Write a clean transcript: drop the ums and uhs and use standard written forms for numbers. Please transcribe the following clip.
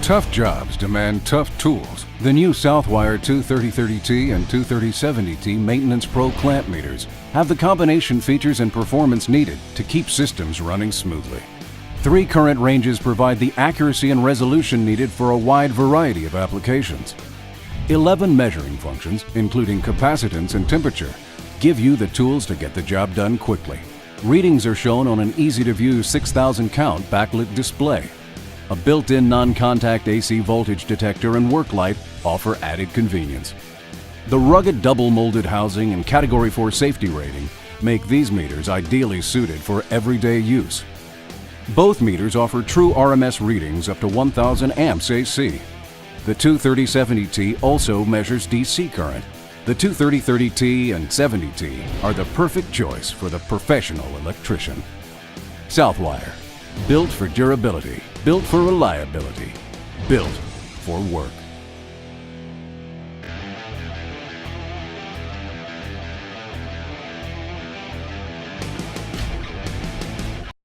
Tough jobs demand tough tools. The new Southwire 23030T and 23070T MaintenancePRO clamp meters have the combination features and performance needed to keep systems running smoothly. 3 current ranges provide the accuracy and resolution needed for a wide variety of applications. 11 measuring functions, including capacitance and temperature, give you the tools to get the job done quickly. Readings are shown on an easy-to-view 6,000 count backlit display. A built-in non-contact AC voltage detector and work light offer added convenience. The rugged double-molded housing and Category 4 safety rating make these meters ideally suited for everyday use. Both meters offer TrueRMS readings up to 1,000 amps AC. The 23070T also measures DC current. The 23030T and 70T are the perfect choice for the professional electrician. Southwire, built for durability, built for reliability, built for work.